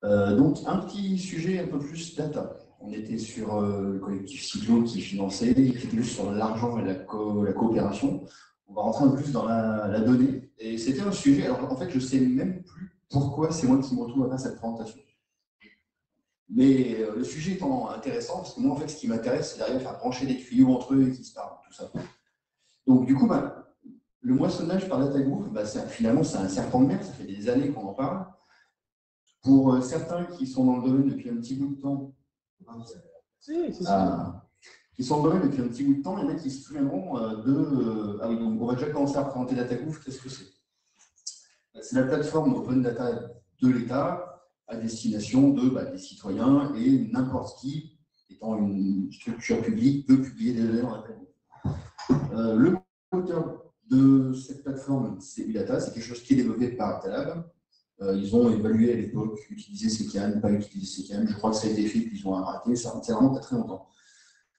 Donc, un petit sujet un peu plus data. On était sur le collectif Cyclo qui finançait, qui était plus sur l'argent et la coopération. On va rentrer un peu plus dans la donnée. Et c'était un sujet, alors en fait, je ne sais même plus pourquoi c'est moi qui me retrouve à faire cette présentation. Mais le sujet étant intéressant, parce que moi, en fait, ce qui m'intéresse, c'est d'arriver à faire brancher des tuyaux entre eux et qui se parlent, tout ça. Donc, du coup, le moissonnage par DataGouv, finalement, c'est un serpent de mer, ça fait des années qu'on en parle. Pour certains qui sont dans le domaine depuis un petit bout de temps, qui sont dans le domaine depuis un petit bout de temps, il y en a qui se souviendront ah oui, donc on va déjà commencer à présenter DataGouv. Qu'est-ce que c'est? C'est la plateforme Open Data de l'État à destination des citoyens et n'importe qui, étant une structure publique, peut publier des données dans la plateforme. Le moteur de cette plateforme, c'est UData, c'est quelque chose qui est développé par Talab. Ils ont évalué à l'époque, utiliser CKAN, pas utiliser CKAN. Je crois que ça a été fait, puis ils ont arrêté. Ça remonte à très longtemps.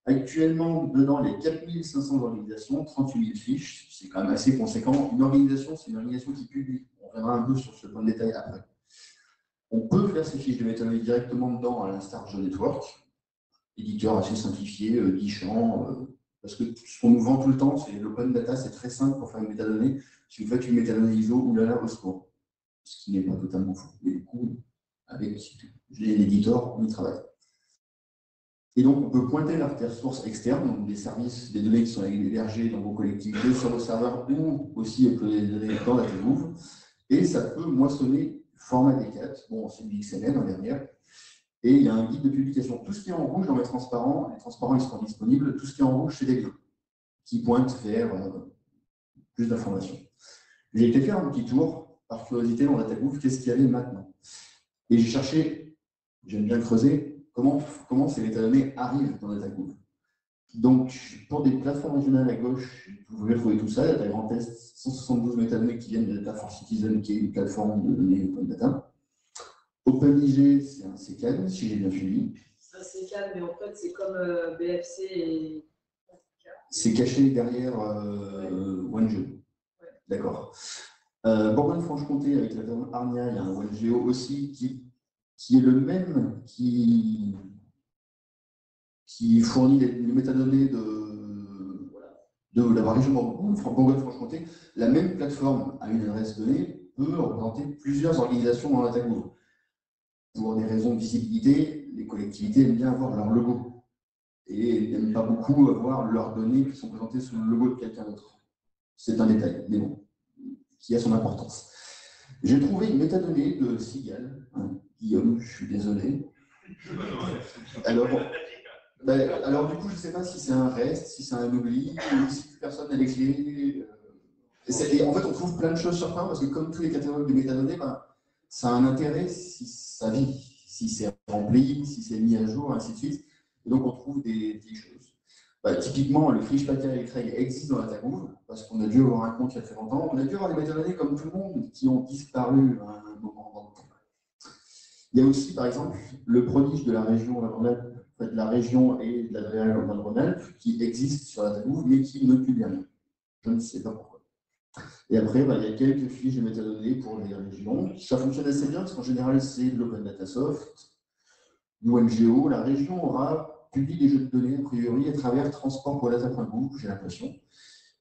Actuellement, dedans, il y a 4500 organisations, 38 000 fiches. C'est quand même assez conséquent. Une organisation, c'est une organisation qui publie. On reviendra un peu sur ce point de détail après. On peut faire ces fiches de méthodologie directement dedans, à l'instar de Network. Éditeur assez simplifié, 10 champs. Parce que ce qu'on nous vend tout le temps, c'est l'open data, c'est très simple pour faire une métadonnée. Si vous faites une métadonnée ISO, oulala, au secours. Ce qui n'est pas totalement faux. Mais du coup, avec l'éditeur, on y travaille. Et donc, on peut pointer l'artère source externe, donc des services, des données qui sont hébergées dans vos collectivités sur vos serveurs ou aussi uploader des données dans DataGouv. Et ça peut moissonner format D4. Bon, c'est du XML en dernière. Et il y a un guide de publication. Tout ce qui est en rouge dans les transparents ils seront disponibles. Tout ce qui est en rouge, c'est des liens qui pointent vers plus d'informations. J'ai été faire un petit tour, par curiosité, dans DataGouv, qu'est-ce qu'il y avait maintenant. Et j'ai cherché, j'aime bien creuser, comment ces métadonnées arrivent dans DataGouv. Donc, pour des plateformes régionales à gauche, vous pouvez trouver tout ça. Data Grand Est, 172 métadonnées qui viennent de Data for Citizen, qui est une plateforme de données open data. OpenIG, c'est un CKAN, si j'ai bien suivi. C'est un CKAN, mais en fait, c'est comme BFC et... C'est caché derrière OneGeo. Ouais. D'accord. Bourgogne-Franche-Comté, avec la plateforme Arnia, il y a un OneGeo aussi qui est le même, qui fournit les métadonnées de la région Bourgogne-Franche-Comté. La même plateforme à une adresse donnée peut représenter plusieurs organisations dans DataGouv. Pour des raisons de visibilité, les collectivités aiment bien avoir leur logo et n'aiment pas beaucoup avoir leurs données qui sont présentées sous le logo de quelqu'un d'autre. C'est un détail, mais bon, qui a son importance. J'ai trouvé une métadonnée de Sigal. Guillaume, je suis désolé. Alors, du coup, je ne sais pas si c'est un reste, si c'est un oubli, ou si personne n'a les clés. Et en fait, on trouve plein de choses sur Pain, parce que comme tous les catalogues de métadonnées, ça a un intérêt si ça vit, si c'est rempli, si c'est mis à jour, ainsi de suite. Et donc, on trouve des choses. Typiquement, le fiche paquet et Craig existe dans DataGouv, parce qu'on a dû avoir un compte il y a très longtemps. On a dû avoir des métadonnées comme tout le monde qui ont disparu à un moment dans le temps. Il y a aussi, par exemple, le prodige de la région Rhône-Alpes, de la région et de la région Rhône-Alpes, qui existe sur DataGouv, mais qui ne publie rien. Je ne sais pas pourquoi. Et après, il y a quelques fiches de métadonnées pour les régions. Ça fonctionne assez bien, parce qu'en général, c'est de l'Open Data Soft, du OneGeo. La région aura publié des jeux de données, a priori, à travers transport.data.gouv, j'ai l'impression.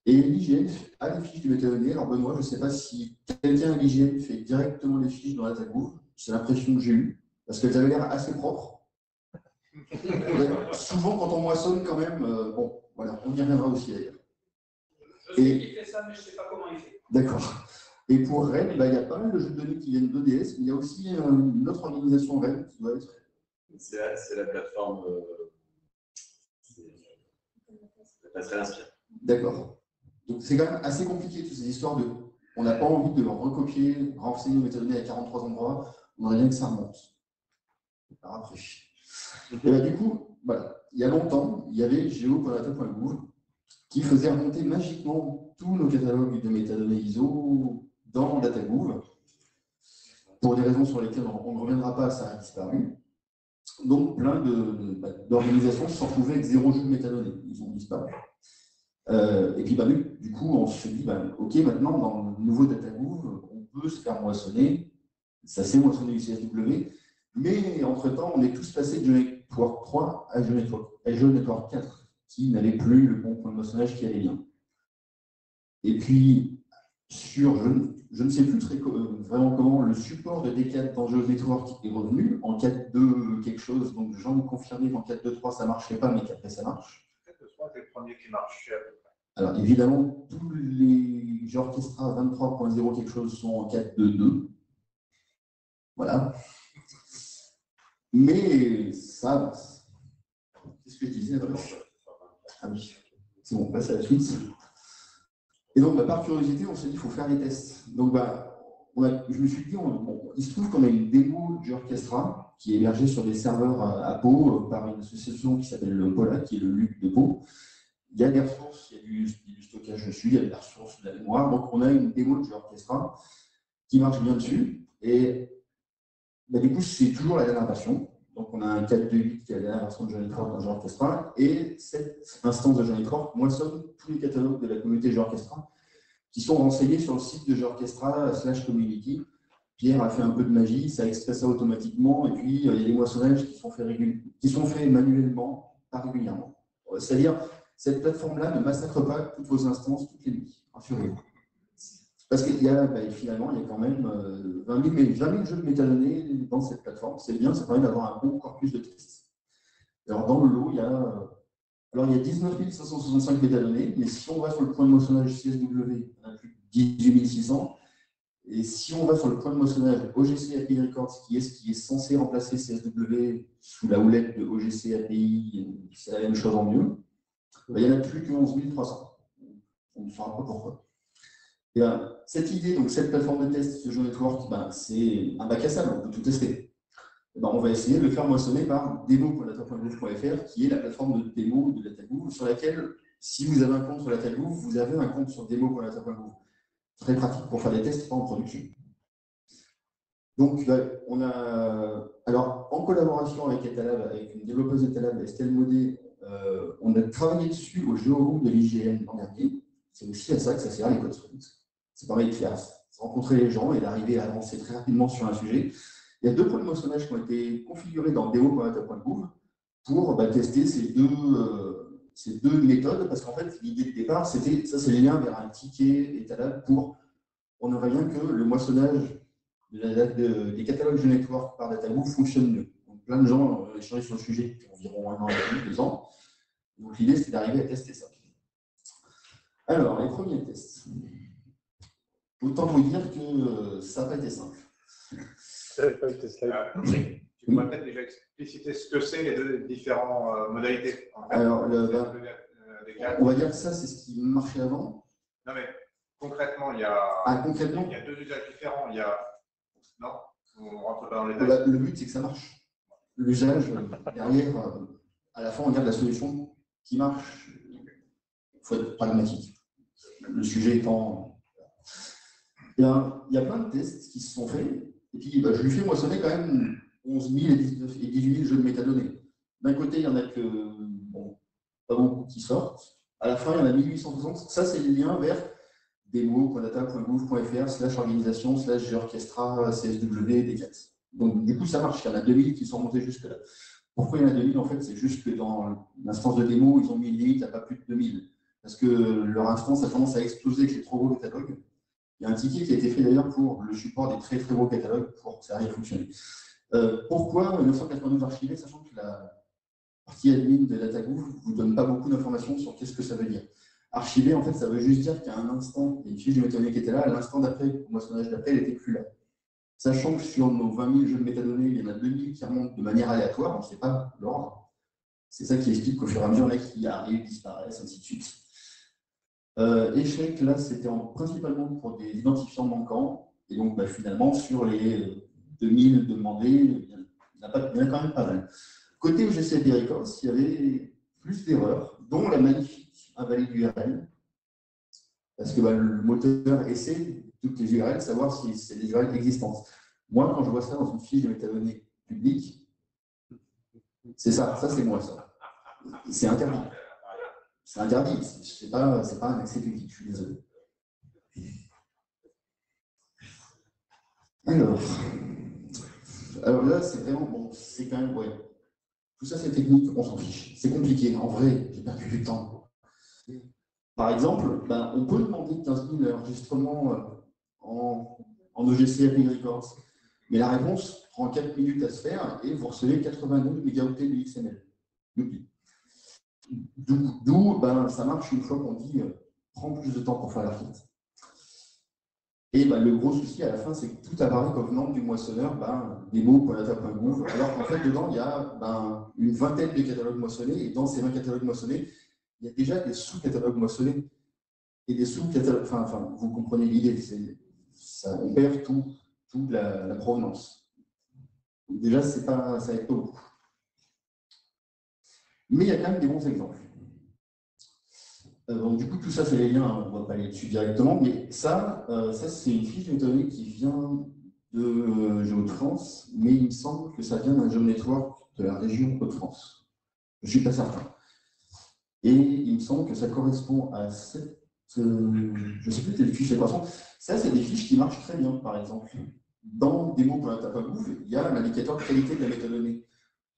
Et l'IGF a des fiches de métadonnées. Alors, Benoît, je ne sais pas si quelqu'un à l'IGF fait directement les fiches dans DataGouv. C'est l'impression que j'ai eue, parce qu'elles avaient l'air assez propres. Souvent, quand on moissonne, quand même, bon, voilà, on y reviendra aussi d'ailleurs. Je sais qu'il fait ça, mais je ne sais pas comment il fait. D'accord. Et pour Rennes, il y a pas mal de jeux de données qui viennent d'EDS, mais il y a aussi une autre organisation Rennes qui doit être. C'est la plateforme. La passerelle Inspire. D'accord. Donc c'est quand même assez compliqué, toutes ces histoires de. On n'a pas envie de recopier, renseigner nos métadonnées à 43 endroits, on aimerait bien que ça remonte. Alors après. Et du coup, voilà. Il y a longtemps, il y avait geo.data.gouv qui faisait remonter magiquement tous nos catalogues de métadonnées ISO dans DataGouv. Pour des raisons sur lesquelles on ne reviendra pas, ça a disparu. Donc, plein d'organisations se sont retrouvées avec zéro jeu de métadonnées. Ils ont disparu. Et puis, du coup, on se dit, OK, maintenant, dans le nouveau DataGouv, on peut se faire moissonner. Ça s'est moissonné du CSW. Mais entre-temps, on est tous passés de Azure Network 3 à Azure Network 4, qui n'avait plus le bon point de moissonnage qui allait bien. Et puis, je ne sais plus vraiment comment le support de D4 dans Azure Network est revenu en 4.2 quelque chose. Donc, j'en ai confirmé qu'en 4.2.3, ça ne marchait pas, mais qu'après, ça marche. 4.2.3, c'est le premier qui marchait à peu près. Alors, évidemment, tous les Orchestra 23.0 quelque chose sont en 4.2.2. Voilà. Mais ça avance. Qu'est-ce que je disais après? Ah oui, c'est bon, on passe à la suite. Et donc, par curiosité, on s'est dit qu'il faut faire les tests. Donc, je me suis dit, il se trouve qu'on a une démo du Orchestra qui est hébergée sur des serveurs à Pau par une association qui s'appelle le POLA, qui est le LUC de Pau. Il y a des ressources, il y a du stockage dessus, il y a des ressources de la mémoire. Donc, on a une démo du Orchestra qui marche bien dessus. Et du coup, c'est toujours la dernière version. Donc, on a un 4.2.8 qui est la dernière version de Azure Network dans Azure Orchestra. Et cette instance de Azure Network moissonne tous les catalogues de la communauté Azure Orchestra qui sont renseignés sur le site de Azure Orchestra /community. Pierre a fait un peu de magie, ça extrait ça automatiquement. Et puis, il y a des moissonnages qui sont faits manuellement, pas régulièrement. C'est-à-dire, cette plateforme-là ne massacre pas toutes vos instances toutes les nuits. Rassurez-vous. Parce qu'il y a, finalement, il y a quand même 20 000 jeux de métadonnées dans cette plateforme. C'est bien, ça permet d'avoir un bon corpus de tests. Alors, dans le lot, il y a 19 565 métadonnées, mais si on va sur le point de moissonnage CSW, on a plus de 18 600. Et si on va sur le point de moissonnage OGC API Records, qui est censé remplacer CSW sous la houlette de OGC API, c'est la même chose en mieux, il n'y en a plus que 11 300. On ne saura pas pourquoi. Et cette idée, donc cette plateforme de test, ce Azure Network, c'est un bac à sable, on peut tout tester. On va essayer de le faire moissonner par demo.data.gouv.fr, qui est la plateforme de démo de DataGouv, sur laquelle, si vous avez un compte sur DataGouv, vous avez un compte sur demo.data.gouv. Très pratique pour faire des tests pas en production. Donc, alors, en collaboration avec Etalab, avec une développeuse Etalab, Estelle Modé, on a travaillé dessus au Géoroom de l'IGN l'an dernier. C'est aussi à ça que ça sert les codes sources. C'est pareil de faire rencontrer les gens et d'arriver à avancer très rapidement sur un sujet. Il y a 2 points de moissonnage qui ont été configurés dans demo.data.gouv pour tester ces deux méthodes, parce qu'en fait, l'idée de départ, c'était, ça c'est le lien vers un ticket Etalab pour, on aimerait bien que le moissonnage des catalogues de network par DataGouv fonctionne mieux. Donc, plein de gens ont échangé sur le sujet depuis environ 1 an et demi, 2 ans. Donc l'idée, c'était d'arriver à tester ça. Alors, les premiers tests. Autant vous dire que ça n'a pas été simple. Tu pourrais peut-être déjà expliciter ce que c'est les deux différentes modalités. Alors, on va dire que ça, c'est ce qui marchait avant. Non, mais concrètement, il y a, concrètement, il y a 2 usages différents. Il y a... Non, on ne rentre pas dans les détails. le but, c'est que ça marche. L'usage, derrière, à la fin, on regarde la solution qui marche. Il faut être pragmatique. Le sujet étant... Il y a plein de tests qui se sont faits. Et puis, je lui fais moissonner quand même 11 000 et 18 000 jeux de métadonnées. D'un côté, il y en a que pas beaucoup qui sortent. À la fin, il y en a 1860. Ça, c'est le lien vers demo.data.gouv.fr/organisation/Orchestra CSW D4. Donc, du coup, ça marche. Il y en a 2000 qui sont montés jusque-là. Pourquoi il y en a 2000? En fait, c'est juste que dans l'instance de démo, ils ont mis une limite à pas plus de 2000. Parce que leur instance a tendance à exploser avec les trop gros catalogues. Il y a un ticket qui a été fait d'ailleurs pour le support des très très gros catalogues pour que ça arrive à fonctionner. Pourquoi 992 archivés, sachant que la partie admin de DataGouv ne vous donne pas beaucoup d'informations sur qu'est-ce que ça veut dire. Archiver, en fait, ça veut juste dire qu'à un instant, il y a une fiche de métadonnées qui était là, à l'instant d'après, au moissonnage d'après, elle n'était plus là. Sachant que sur nos 20 000 jeux de métadonnées, il y en a 2000 qui remontent de manière aléatoire, on ne sait pas l'ordre. C'est ça qui explique qu'au fur et à mesure, il y en a qui arrivent, disparaissent, ainsi de suite. Échec, là, c'était principalement pour des identifiants manquants. Et donc, finalement, sur les 2000 demandés, il y en a quand même pas mal. Côté OGC API Records, il y avait plus d'erreurs, dont la magnifique invalide URL. Parce que le moteur essaie toutes les URL, savoir si c'est des URL existantes. Moi, quand je vois ça dans une fiche de métadonnées publique, c'est ça c'est moi, ça. C'est interdit. C'est interdit, ce n'est pas un accès public, je suis désolé. Alors là, c'est vraiment, bon, c'est quand même, ouais. Tout ça, c'est technique, on s'en fiche. C'est compliqué, en vrai, j'ai perdu du temps. Par exemple, ben, on peut demander 15 000 enregistrements en EGC API Records, mais la réponse prend 4 minutes à se faire et vous recevez 82 mégaoctets de XML. D'où ben, ça marche une fois qu'on dit prends plus de temps pour faire la requête. Et ben, le gros souci à la fin, c'est que tout apparaît comme venant du moissonneur, ben, demo.data.gouv, alors qu'en fait, dedans, il y a ben, une vingtaine de catalogues moissonnés, et dans ces 20 catalogues moissonnés, il y a déjà des sous-catalogues moissonnés. Et des sous-catalogues, enfin, vous comprenez l'idée, on perd toute la provenance. Donc déjà, ça aide pas beaucoup. Mais il y a quand même des bons exemples. Donc, du coup, tout ça, c'est les liens, on ne va pas aller dessus directement, mais ça c'est une fiche de méthodologie qui vient de Géo-de-France, mais il me semble que ça vient d'un Job Network de la région Hauts-de-France. Je ne suis pas certain. Et il me semble que ça correspond à cette. Je ne sais plus quelle fiche c'est quoi. Ça, c'est des fiches qui marchent très bien, par exemple. Dans demo.data.gouv, il y a l'indicateur de qualité de la méthodologie.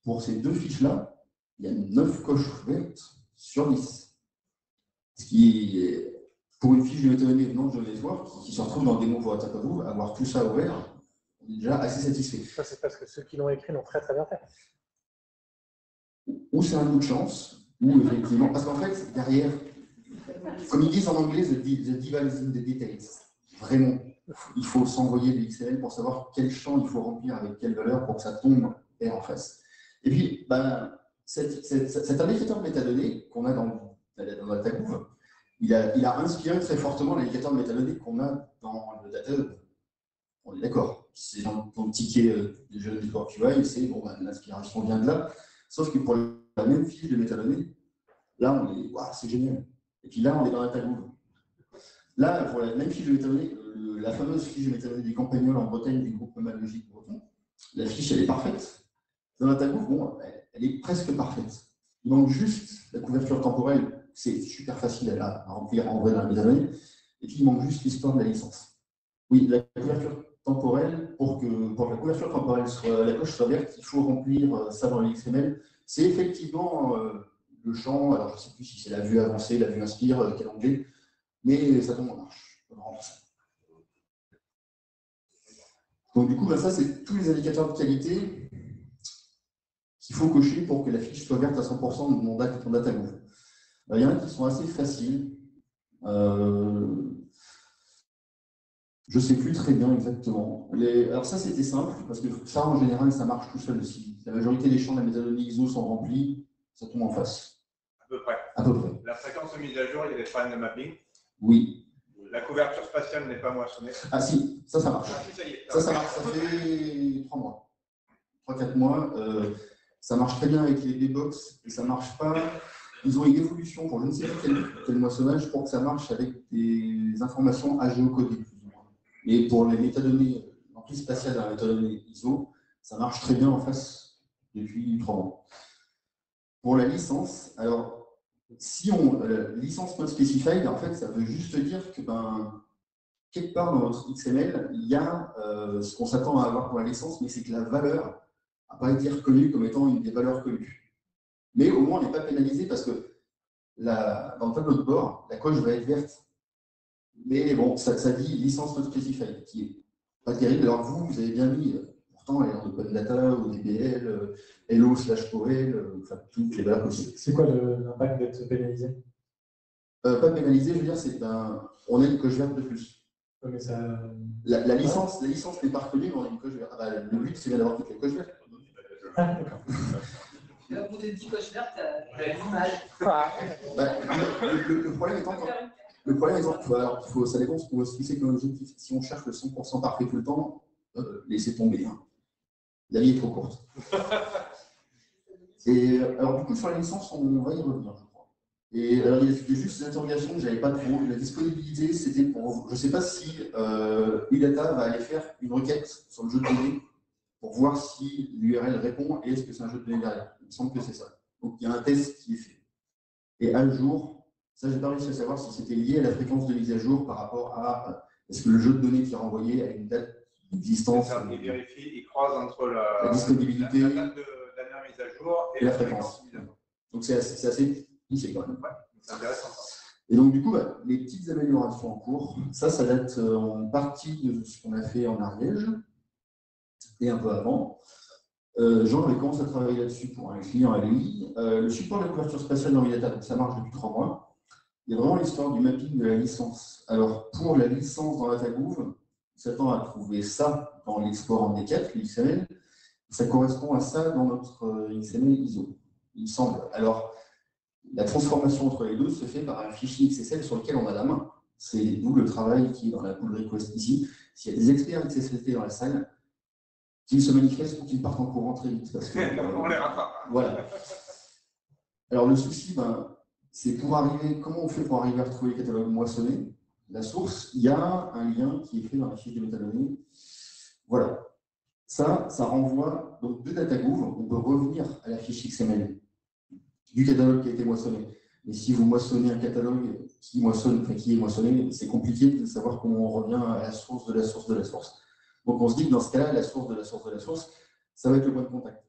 Pour ces deux fiches-là, il y a 9 coches ouvertes sur 10. Ce qui est, pour une fiche de méthodologie venant de Job Network, qui se retrouve dans demo.data.gouv, avoir tout ça ouvert, on est déjà assez satisfait. Ça, c'est parce que ceux qui l'ont écrit l'ont très très bien fait. Ou c'est un coup de chance, ou effectivement, parce qu'en fait, derrière, comme ils disent en anglais, the devil is in the details. Vraiment, il faut s'envoyer des XML pour savoir quel champ il faut remplir avec quelle valeur pour que ça tombe et en face. Et puis, ben, cet indicateur de métadonnées qu'on a dans DataGouv, il a inspiré très fortement l'indicateur de métadonnées qu'on a dans le DataHub. On est d'accord. C'est dans le ticket des jeunes du Core QI, c'est bon, ben, l'inspiration vient de là. Sauf que pour la même fiche de métadonnées, là, on est, wow, c'est génial. Et puis là, on est dans DataGouv. Là, pour la même fiche de métadonnées, la fameuse fiche de métadonnées des Campagnols en Bretagne du groupe Logique breton, la fiche, elle est parfaite. Dans DataGouv, bon, elle est presque parfaite. Il manque juste la couverture temporelle, c'est super facile à remplir en vrai dans la métadonnée. Et puis, il manque juste l'histoire de la licence. Oui, la couverture temporelle, pour que la couverture temporelle la coche soit verte, il faut remplir ça dans les XML. C'est effectivement le champ, alors je ne sais plus si c'est la vue avancée, la vue inspire, quel onglet, mais ça tombe en marche. Donc du coup, ben, ça c'est tous les indicateurs de qualité qu'il faut cocher pour que la fiche soit verte à 100% de mon DataGouv. Il y en a qui sont assez faciles. Je ne sais plus très bien exactement. Alors ça, c'était simple, parce que ça, en général, ça marche tout seul aussi. La majorité des champs de la méthodologie ISO sont remplis, ça tombe en face. À peu près. À peu près. La fréquence de mise à jour, il y a des problèmes de mapping. Oui. La couverture spatiale n'est pas moissonnée. Ah si, ça marche. Ah, si, ça y est. Ça marche. Ça fait 3 mois. 3-4 mois. Ça marche très bien avec les D-Box, et ça ne marche pas. Ils ont une évolution pour je ne sais plus quel moissonnage pour que ça marche avec des informations agéocodées. Et pour les métadonnées, l'emprise spatiale dans la métadonnée ISO, ça marche très bien en face depuis 3 mois. Pour la licence, alors, si licence not specified, en fait, ça veut juste dire que, quelque part dans votre XML, il y a ce qu'on s'attend à avoir pour la licence, mais c'est que la valeur n'a pas été reconnue comme étant une des valeurs connues. Mais au moins, on n'est pas pénalisé parce que dans le tableau de bord, la coche va être verte. Mais bon, ça dit licence not specified, qui est pas terrible. Alors vous avez bien mis, pourtant, les Open Data, ODBL, LO/OL, enfin, toutes les valeurs possibles. C'est quoi l'impact d'être pénalisé? Pas pénalisé, je veux dire, on a une coche verte de plus. Mais ça... la licence n'est pas reconnue, mais on a une coche verte. Le but, c'est bien d'avoir toutes les coches vertes. Ah, d'accord. Là, pour des petites coches vertes, l'image. Le problème étant, ça dépend ce que c'est que l'objectif. Si on cherche le 100% parfait tout le temps, laissez tomber. Hein. La vie est trop courte. Et alors, du coup, sur la licence, on va y revenir, je crois. Et alors, il y a juste des interrogations que je n'avais pas trop. La disponibilité, c'était pour. Je ne sais pas si UData va aller faire une requête sur le jeu de données pour voir si l'URL répond et est-ce que c'est un jeu de données derrière. Il me semble que c'est ça. Donc, il y a un test qui est fait. Et à jour, ça, je n'ai pas réussi à savoir si c'était lié à la fréquence de mise à jour par rapport à est-ce que le jeu de données qui est renvoyé a une date distance, Il vérifie, il croise entre la disponibilité la date de dernière mise à jour et la fréquence. mise à jour. Donc c'est assez poussé quand même. Ouais, c'est intéressant ça. Et donc, du coup, les petites améliorations en cours, ça date en partie de ce qu'on a fait en Ariège et un peu avant. Jean avait commencé à travailler là-dessus pour un client à lui. Le support de la couverture spatiale dans Midata, donc ça marche depuis 3 mois. Il y a vraiment l'histoire du mapping de la licence. Alors, pour la licence dans DataGouv, on s'attend à trouver ça dans l'export en D4, l'XML. Ça correspond à ça dans notre XML ISO, il me semble. Alors, la transformation entre les deux se fait par un fichier XSL sur lequel on a la main. C'est d'où le travail qui est dans la pull request ici. S'il y a des experts XSLT dans la salle, qu'ils se manifestent ou qu'ils partent en courant très vite. Parce que, on les rattrape. Voilà. Alors le souci, c'est pour arriver, comment on fait pour arriver à retrouver les catalogues moissonnés? La source, il y a un lien qui est fait dans la fiche de métadonnées. Voilà. Ça renvoie donc de DataGouv, on peut revenir à la fiche XML du catalogue qui a été moissonné. Mais si vous moissonnez un catalogue qui est moissonné, c'est compliqué de savoir comment on revient à la source de la source de la source. Donc on se dit que dans ce cas-là, la source de la source de la source, ça va être le point de contact.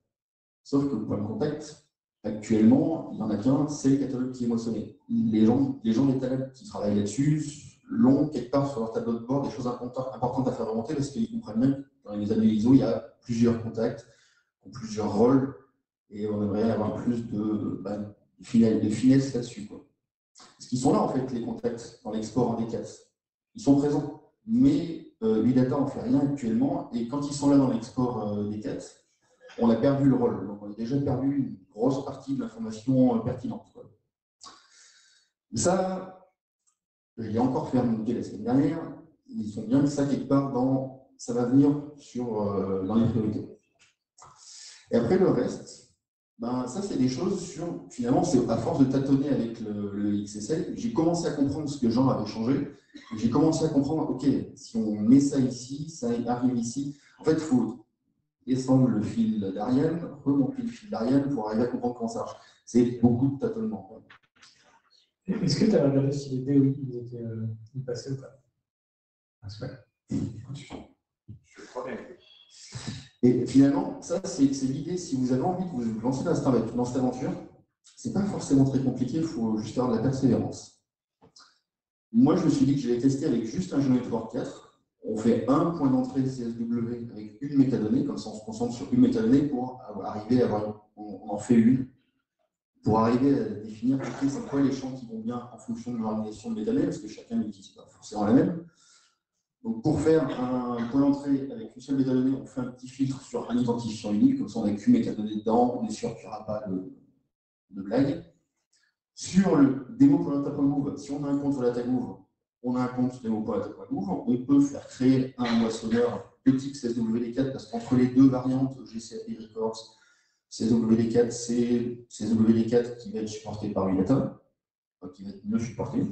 Sauf que le point de contact, actuellement, il n'y en a qu'un, c'est le catalogue qui est moissonné. Les gens des talents qui travaillent là-dessus l'ont quelque part sur leur tableau de bord des choses importantes à faire remonter parce qu'ils comprennent bien que dans les années ISO, il y a plusieurs contacts, plusieurs rôles, et on aimerait avoir plus de finesse là-dessus. Parce qu'ils sont là, en fait, les contacts dans l'export en D4. Ils sont présents. Mais Midata n'en fait rien actuellement, et quand ils sont là dans l'export D4, on a perdu le rôle. Donc on a déjà perdu une grosse partie de l'information pertinente. Ça, je l'ai encore fait remonter la semaine dernière. Ils sont bien que ça, quelque part, ça va venir dans les priorités. Et après, le reste, ça, c'est des choses sur, finalement, c'est à force de tâtonner avec le XSL, j'ai commencé à comprendre ce que Jean avait changé. J'ai commencé à comprendre, OK, si on met ça ici, ça arrive ici. En fait, il faut descendre le fil d'Ariane, remonter le fil d'Ariane pour arriver à comprendre comment ça marche. C'est beaucoup de tâtonnement. Est-ce que tu as regardé si les DOI ils passaient ou pas? Je crois bien. Et finalement, ça, c'est l'idée. Si vous avez envie de vous lancer dans cette aventure, ce n'est pas forcément très compliqué, il faut juste avoir de la persévérance. Moi, je me suis dit que j'allais tester avec juste un GeoNetwork 4. On fait un point d'entrée CSW avec une métadonnée, comme ça on se concentre sur une métadonnée pour arriver à avoir, on en fait une, pour arriver à définir c'est quoi les champs qui vont bien en fonction de l'organisation de métadonnées, parce que chacun n'utilise pas forcément la même. Donc pour faire un point d'entrée avec une seule métadonnée, on fait un petit filtre sur un identifiant unique, comme ça on n'a qu'une métadonnée dedans, on est sûr qu'il n'y aura pas de blague. Sur le demo.data.gouv, si on a un compte sur DataGouv, on a un compte sur demo.data.gouv, on peut faire créer un moissonneur de type CSWD4 parce qu'entre les deux variantes GCAP Records, CSWD4, c'est CSWD4 qui va être supporté par Midata, qui va être mieux supporté.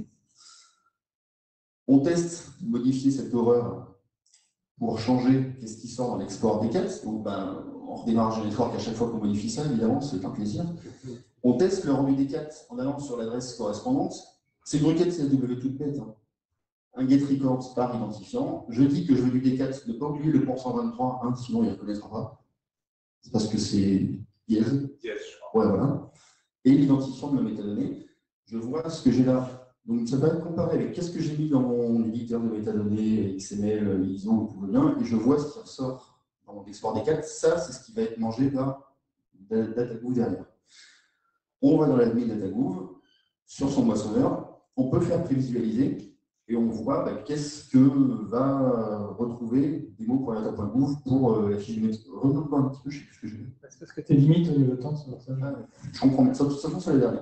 On teste de modifier cette horreur pour changer qu'est-ce qui sort dans l'export D4. Donc, on redémarre GeoNetwork à chaque fois qu'on modifie ça, évidemment, c'est un plaisir. On teste le rendu D4 en allant sur l'adresse correspondante. C'est une requête CSW toute bête. Un get records par identifiant. Je dis que je veux du D4, ne pas oublier le .123, sinon il ne reconnaîtra pas. C'est parce que c'est dièse. Dièse, je crois. Ouais, voilà. Et l'identifiant de ma métadonnée. Je vois ce que j'ai là. Donc ça va être comparé avec qu'est-ce que j'ai mis dans mon éditeur de métadonnées, XML, ISO, tout va bien, et je vois ce qui ressort dans mon export D4. Ça, c'est ce qui va être mangé par DataGouv derrière. On va dans l'admin DataGouv, sur son moissonneur, on peut faire prévisualiser, et on voit qu'est-ce que va retrouver demo.data.gouv pour la fiche de métadonnées. Remonte-moi un petit peu, je ne sais plus ce que j'ai vu. C'est parce que tu es limite au niveau de temps, c'est pour ça. Je comprends, mais ça tombe sur les derniers.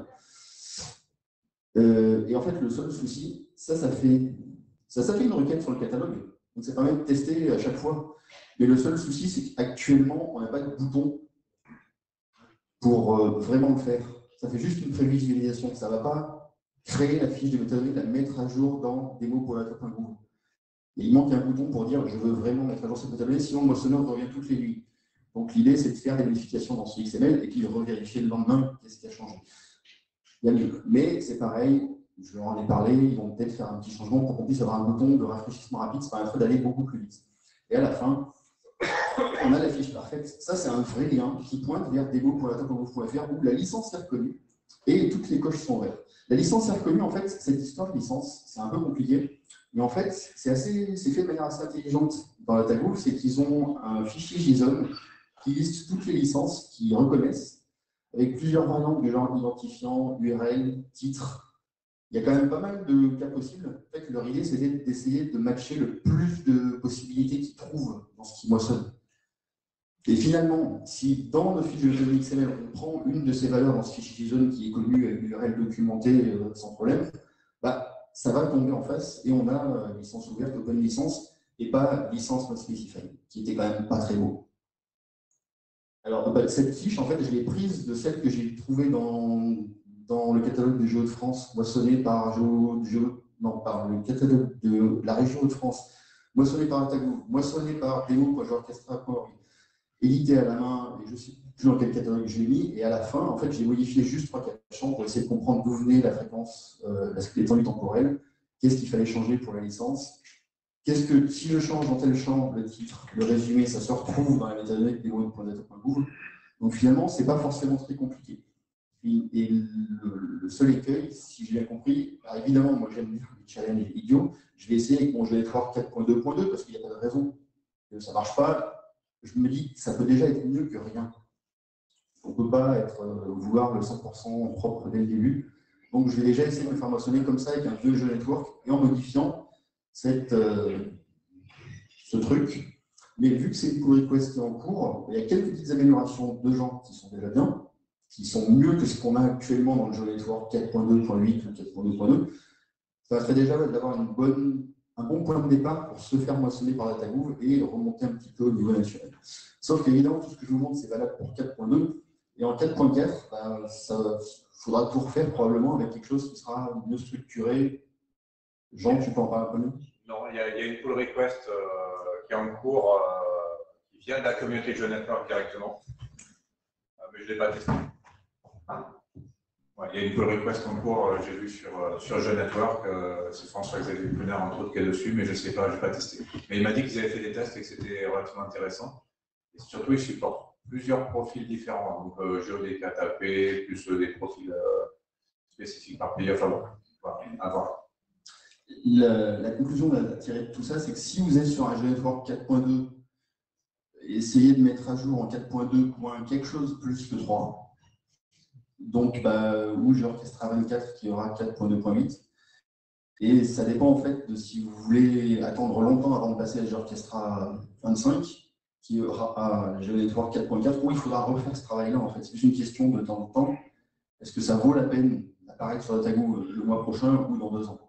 Et en fait, le seul souci, ça fait une requête sur le catalogue. Donc, ça permet de tester à chaque fois. Mais le seul souci, c'est qu'actuellement, on n'a pas de bouton pour vraiment le faire. Ça fait juste une prévisualisation. Ça ne va pas créer la fiche de métadonnées, la mettre à jour dans demo.data.gouv. Et il manque un bouton pour dire je veux vraiment mettre à jour cette métadonnée, sinon le moissonneur revient toutes les nuits. Donc, l'idée, c'est de faire des modifications dans ce XML et puis de revérifier le lendemain qu'est-ce qui a changé. Il y a mieux. Mais c'est pareil, je leur en ai parlé, ils vont peut-être faire un petit changement pour qu'on puisse avoir un bouton de rafraîchissement rapide, ça permettrait d'aller beaucoup plus vite. Et à la fin, on a la fiche parfaite. Ça, c'est un vrai lien qui pointe vers demo.data.gouv.fr où la licence est reconnue et toutes les coches sont vertes. La licence est reconnue, en fait, cette histoire de licence, c'est un peu compliqué, mais en fait, c'est fait de manière assez intelligente dans la DataGouv, c'est qu'ils ont un fichier JSON qui liste toutes les licences qu'ils reconnaissent, avec plusieurs variantes du genre identifiant, URL, titre. Il y a quand même pas mal de cas possibles. En fait, leur idée, c'était d'essayer de matcher le plus de possibilités qu'ils trouvent dans ce qu'ils moissonnent. Et finalement, si dans nos fiches de JSON XML, on prend une de ces valeurs dans ce fichier JSON qui est connu avec l'URL documentée sans problème, bah, ça va tomber en face et on a licence ouverte, open licence, et pas licence not specified, qui était quand même pas très beau. Alors, cette fiche, en fait, je l'ai prise de celle que j'ai trouvée dans le catalogue des Jeux de France, moissonné par le catalogue de la région de France, moissonné par DataGouv, moissonné par demo.georchestra.org, édité à la main, et je ne sais plus dans quel catalogue je l'ai mis, et à la fin, en fait, j'ai modifié juste 3-4 champs pour essayer de comprendre d'où venait la fréquence, l'étendue temporelle, qu'est-ce qu'il fallait changer pour la licence, qu'est-ce que, si je change dans tel champ, le titre, le résumé, ça se retrouve dans la métadonnée de demo.data.gouv. Donc finalement, ce n'est pas forcément très compliqué. Et le seul écueil, si j'ai bien compris, alors évidemment, moi j'aime bien les challenges idiots, je vais essayer avec mon GeoNetwork 4.2.2 parce qu'il n'y a pas de raison que ça ne marche pas. Je me dis que ça peut déjà être mieux que rien. On ne peut pas vouloir le 100% propre dès le début. Donc je vais déjà essayer de me faire moissonner comme ça avec un vieux GeoNetwork et en modifiant ce truc. Mais vu que c'est une pull request qui est en cours, il y a quelques petites améliorations de gens qui sont déjà bien, qui sont mieux que ce qu'on a actuellement dans le GeoNetwork 4.2.8 ou 4.2.2. Ça serait déjà d'avoir un bon point de départ pour se faire moissonner par DataGouv et remonter un petit peu au niveau national. Sauf qu'évidemment, tout ce que je vous montre, c'est valable pour 4.2. Et en 4.4, ben, ça faudra tout refaire probablement avec quelque chose qui sera mieux structuré. Jean, tu peux en parler un peu mieux? Non, il y a une pull request qui est en cours, qui vient de la communauté GeoNetwork directement, mais je ne l'ai pas testé. Ouais, il y a une pull request en cours, j'ai vu sur GeoNetwork, c'est François-Xavier Plenard entre autres qui est dessus, mais je ne sais pas, je n'ai pas testé. Mais il m'a dit qu'ils avaient fait des tests et que c'était relativement intéressant. Et surtout, ils supportent plusieurs profils différents, donc GeoDKTP, plus des profils spécifiques par pays, enfin bon, voilà, à voir. La conclusion à tirer de tout ça, c'est que si vous êtes sur un GeoNetwork 4.2, essayez de mettre à jour en 4.2 quelque chose plus que 3. Donc, ou GeoOrchestra 24 qui aura 4.2.8. Et ça dépend en fait de si vous voulez attendre longtemps avant de passer à GeoOrchestra 25, qui aura un GeoNetwork 4.4, où il faudra refaire ce travail-là en fait. C'est juste une question de temps en temps. Est-ce que ça vaut la peine d'apparaître sur DataGouv le mois prochain ou dans 2 ans?